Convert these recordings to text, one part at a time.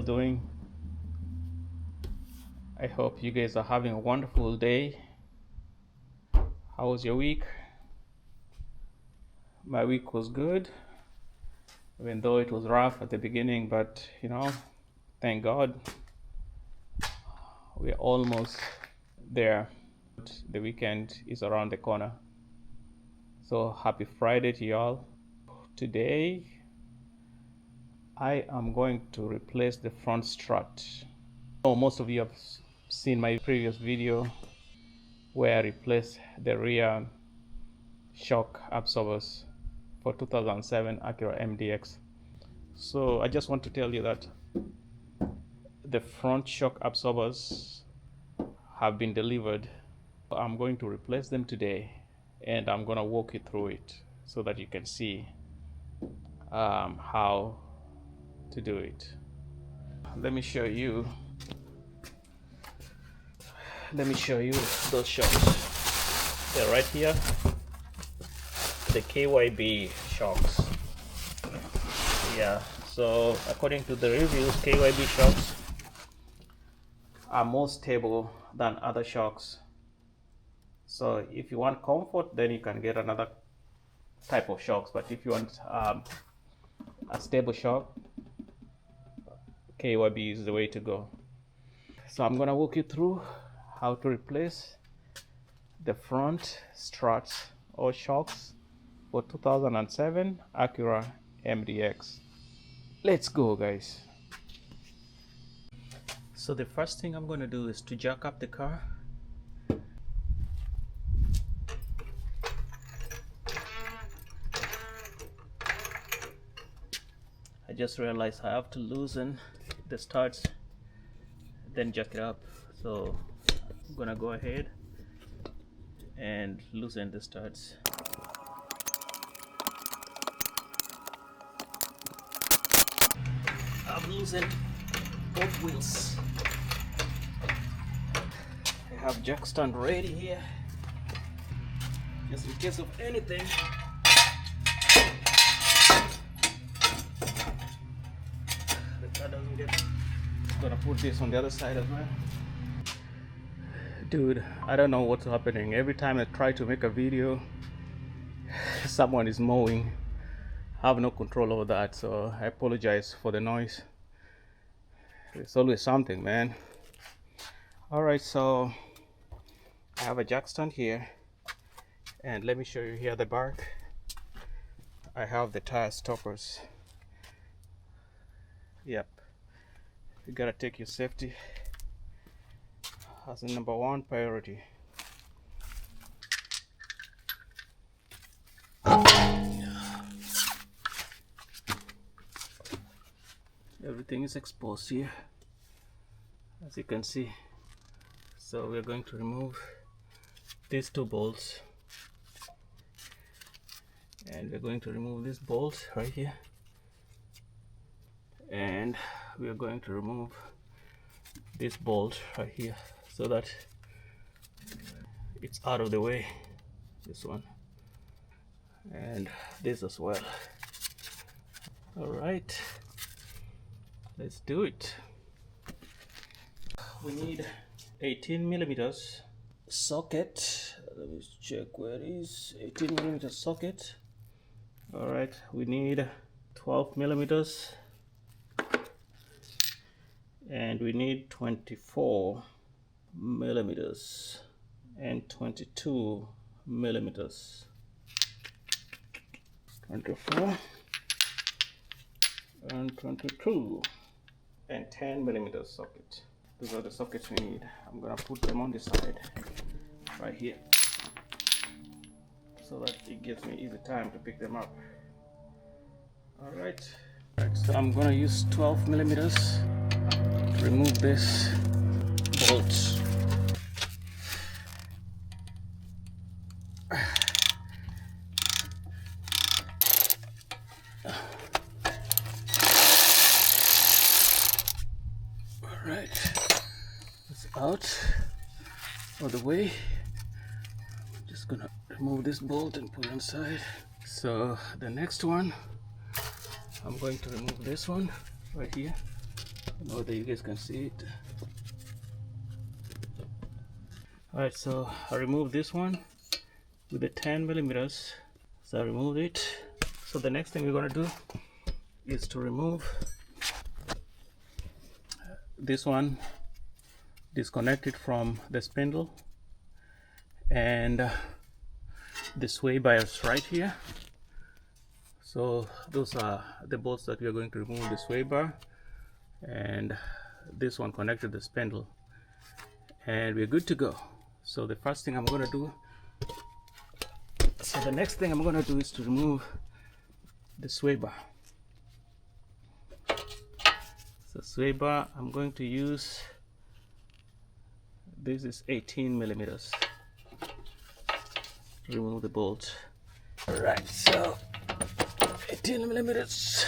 doing. I hope you guys are having a wonderful day. How was your week? My week was good, even though it was rough at the beginning, but thank God we're almost there. The weekend is around the corner. So happy Friday to y'all. Today I am going to replace the front strut. Most of you have seen my previous video where I replaced the rear shock absorbers for 2007 Acura MDX. So I just want to tell you that the front shock absorbers have been delivered. I'm going to replace them today, and I'm going to walk you through it so that you can see how to do it. Let me show you those shocks. They're right here, the KYB shocks. Yeah, so according to the reviews, KYB shocks are more stable than other shocks. So if you want comfort, then you can get another type of shocks, but if you want a stable shock, KYB is the way to go. So I'm gonna walk you through how to replace the front struts or shocks for 2007 Acura MDX. Let's go, guys. So the first thing I'm going to do is to jack up the car. I just realized I have to loosen the studs, then jack it up. So I'm gonna go ahead and loosen the studs. I've loosened both wheels. I have jack stand ready here, just in case of anything. The car doesn't get. I'm gonna put this on the other side as well. Dude, I don't know what's happening. Every time I try to make a video, someone is mowing. I have no control over that, so I apologize for the noise. It's always something, man. Alright, so I have a jack stand here, and let me show you here the back. I have the tire stoppers. Yep, you gotta take your safety as a number one priority. Everything is exposed here, as you can see. So we're going to remove these two bolts, and we're going to remove this bolt right here, and we're going to remove this bolt right here so that it's out of the way. This one and this as well. All right, let's do it. We need 18mm socket. Let me check where it is. 18mm socket. All right, we need 12mm, and we need 24mm and 22mm. 24 and 22 and 10mm socket. Those are the sockets we need. I'm gonna put them on the side right here so that it gives me easy time to pick them up. All right, so I'm gonna use 12mm to remove this bolt. Alright, it's out of the way. I'm just gonna remove this bolt and put it inside. So the next one, I'm going to remove this one right here. I don't know whether you guys can see it. Alright, so I removed this one with the 10 millimeters. So I removed it. So the next thing we're going to do is to remove this one, disconnect it from the spindle, and the sway bars right here. So those are the bolts that we are going to remove, the sway bar, and this one connected to the spindle, and we're good to go. So the first thing I'm going to do, so the next thing I'm going to do is to remove the sway bar. So sway bar, I'm going to use, this is 18 millimeters. Remove the bolt. Alright, so 18 millimeters.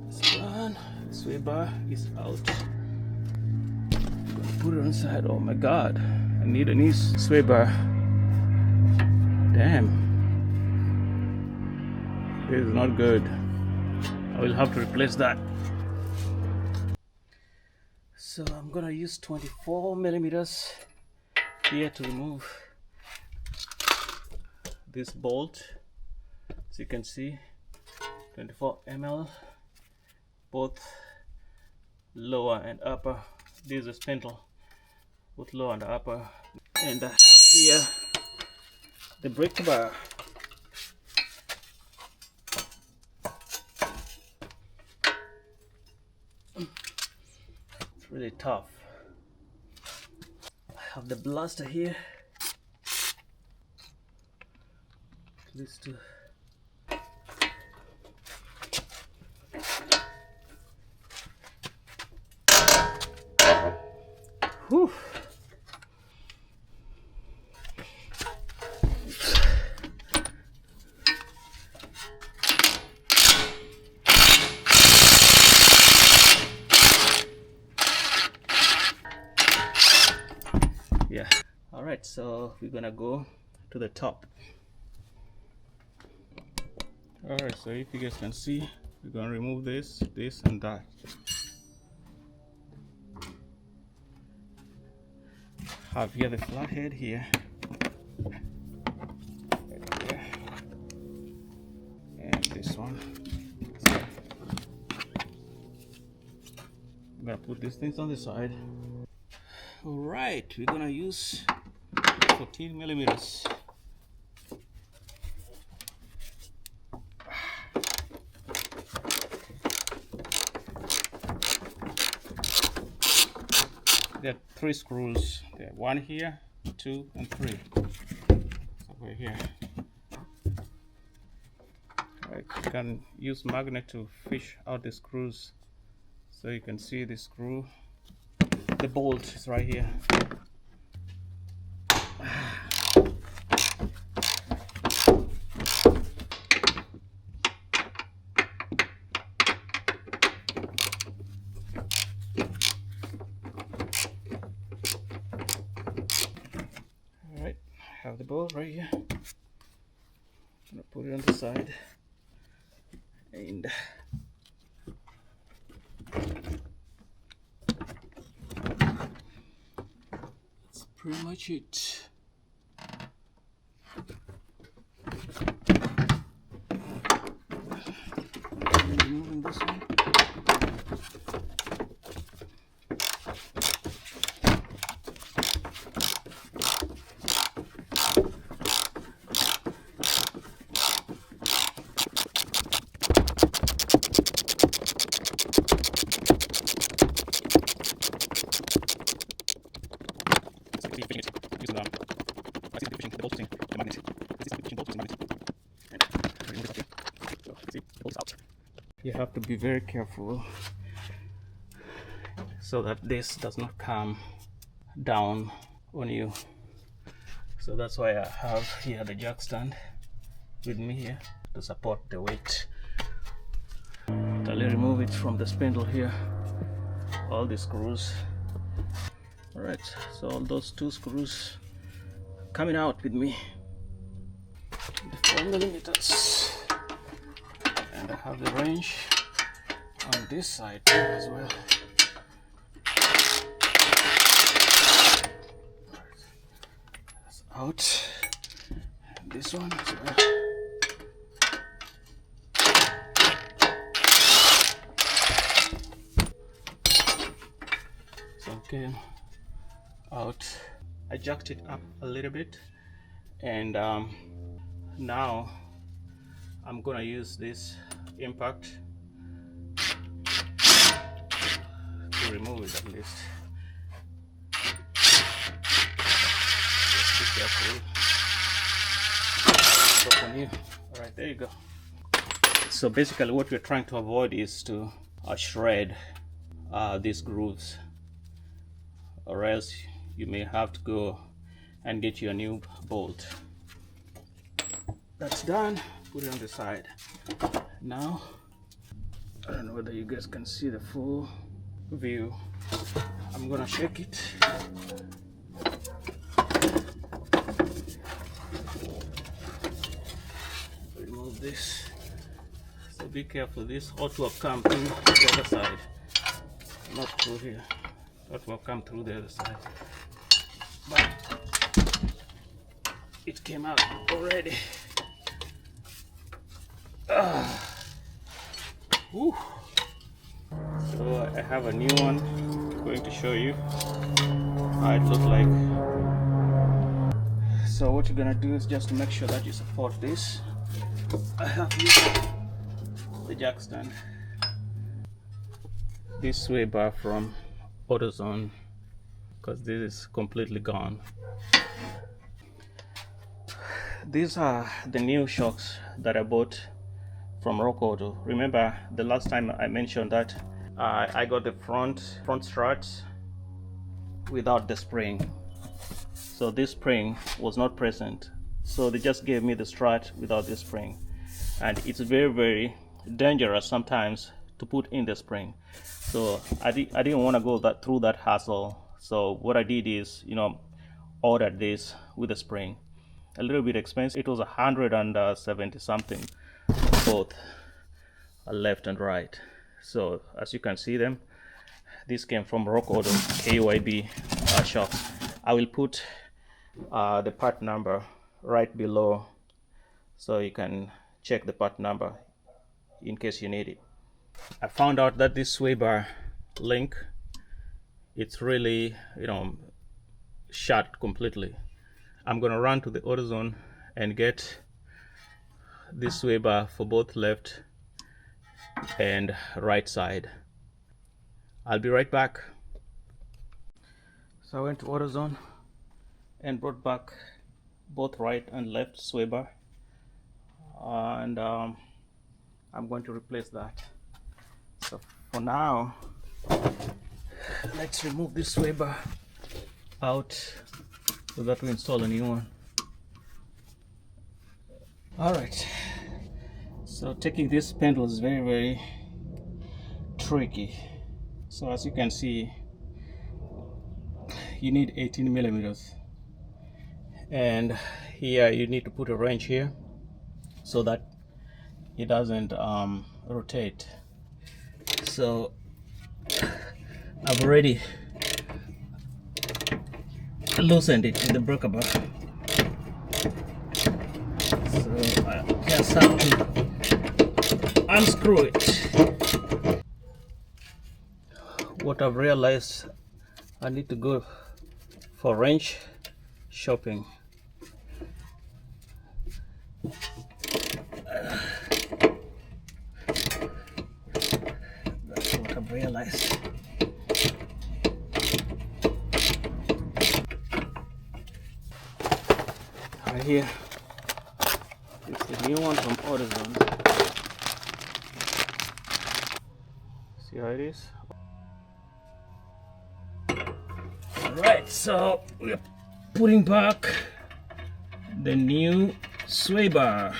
This one, the sway bar is out. I'm gonna put it on the side. Oh my god, I need a new sway bar. Damn, this is not good. I will have to replace that. So I'm gonna use 24 millimeters here to remove this bolt. As you can see, 24 ml, both lower and upper. This is a spindle, both lower and upper. And I have here the brake bar. It's really tough. I have the blaster here. These two. Whew. Yeah. All right, so we're gonna go to the top. All right, so if you guys can see, we're gonna remove this, and that. Have here the flat head here, right there, and this one. So I'm gonna put these things on the side. All right, we're gonna use 14 millimeters. There are 3 screws. There are 1 here, 2, and 3. So we're here. Right, you can use magnet to fish out the screws. So you can see the screw. The bolt is right here. Alright, I have the bolt right here. I'm gonna put it on the side. And that's pretty much it. Removing this one. You have to be very careful so that this does not come down on you. So that's why I have here the jack stand with me here to support the weight. I'll remove it from the spindle here, all the screws. Alright, so all those 2 screws coming out with me. The 4 millimeters, and I have the wrench on this side too as well. That's out. And this one as well. So okay, out. I jacked it up a little bit, and now I'm gonna use this impact to remove it at least. Just be careful. Stop on you. Alright, there you go. So basically what we're trying to avoid is to shred these grooves, or else you may have to go and get your new bolt. That's done. Put it on the side. Now, I don't know whether you guys can see the full view. I'm gonna shake it. Remove this. So be careful. This ought to have come through the other side, not through here. Ought to have come through the other side, but it came out already. So I have a new one. I'm going to show you how it looks like. So what you're gonna do is just to make sure that you support this. I have used the jack stand. This sway bar from AutoZone, because this is completely gone. These are the new shocks that I bought from Rock Auto. Remember the last time I mentioned that I got the front struts without the spring. So this spring was not present. So they just gave me the strut without the spring. And it's very, very dangerous sometimes to put in the spring. So I didn't want to go through that hassle. So what I did is, ordered this with a spring. A little bit expensive. It was 170 something, both left and right. So as you can see them, this came from Rock Auto KYB shocks. I will put the part number right below, so you can check the part number in case you need it. I found out that this sway bar link, it's really shut completely. I'm gonna run to the AutoZone and get this sway bar for both left and right side. I'll be right back. So I went to AutoZone and brought back both right and left sway bar, and I'm going to replace that. So for now, let's remove this sway bar out so that we install a new one. Alright, so taking this pendle is very, very tricky. So as you can see, you need 18 millimeters, and here you need to put a wrench here so that it doesn't rotate. So I've already loosened it in the breaker bar, so I just have to unscrew it. What I've realized, I need to go for wrench shopping. That's what I've realized. Right here, it's the new one from AutoZone. See how it is? Alright, so we're putting back the new sway bar.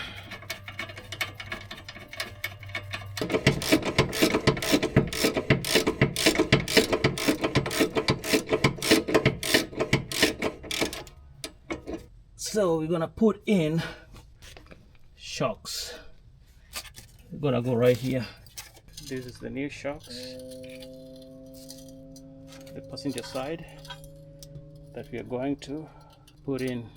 So we're gonna put in shocks. We're gonna go right here. This is the new shocks, the passenger side, that we are going to put in.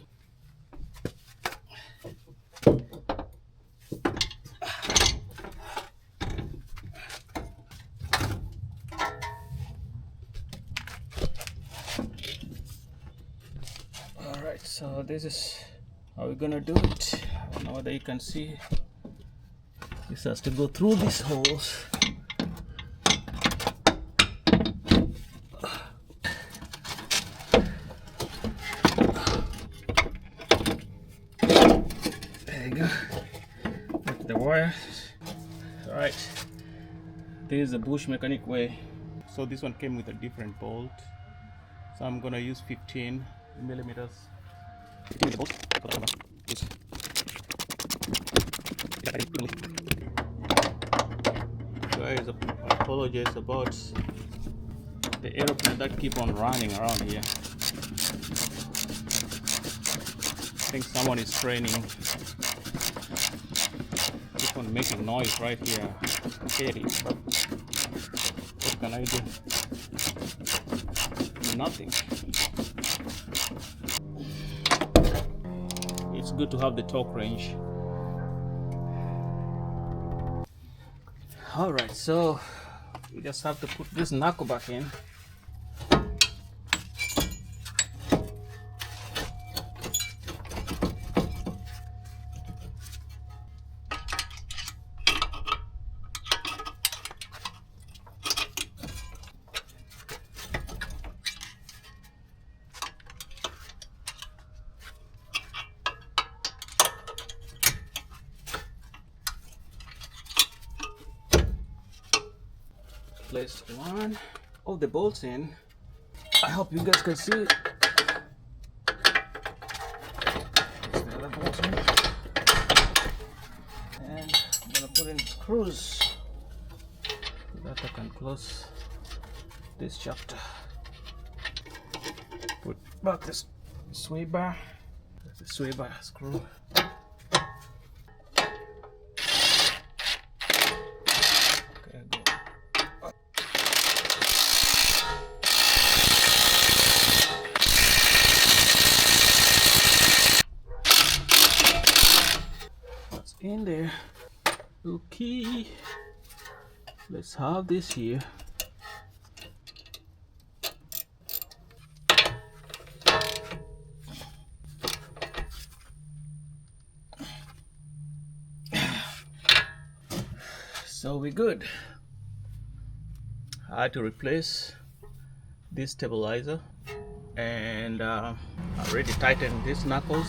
Alright, so this is how we're gonna do it. Now that you can see, this has to go through these holes. There you go. That's the wire. Alright, this is the bush mechanic way. So this one came with a different bolt. So I'm gonna use 15 millimeters. Guys, I apologize about the aeroplane that keep on running around here. I think someone is training. Keep on making noise right here. Scary, but what can I do? Nothing. It's good to have the torque range. Alright, so we just have to put this knuckle back in. Place one of the bolts in. I hope you guys can see it. Place the other bolt in. And I'm gonna put in screws so that I can close this chapter. Put back this sway bar. The sway bar screw. In there. Okay, let's have this here. So we're good. I had to replace this stabilizer, and I already tightened these knuckles.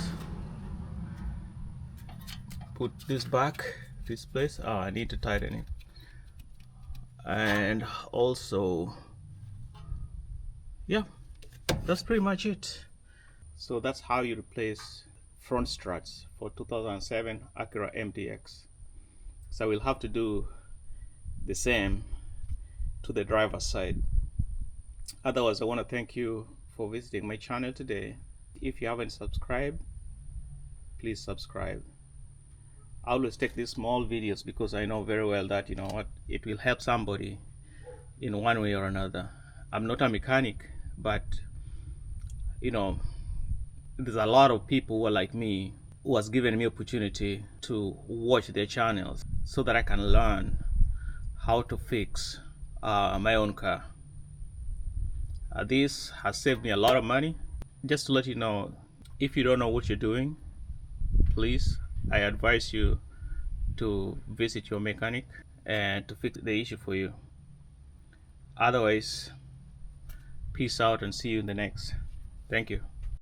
Put this back, this place. I need to tighten it. And also, yeah, that's pretty much it. So that's how you replace front struts for 2007 Acura MDX. So we'll have to do the same to the driver's side. Otherwise, I want to thank you for visiting my channel today. If you haven't subscribed, please subscribe. I always take these small videos because I know very well that, you know what, it will help somebody in one way or another. I'm not a mechanic, but you know, there's a lot of people who are like me, who has given me opportunity to watch their channels so that I can learn how to fix my own car. This has saved me a lot of money. Just to let you know, if you don't know what you're doing, please, I advise you to visit your mechanic and to fix the issue for you. Otherwise, peace out and see you in the next. Thank you.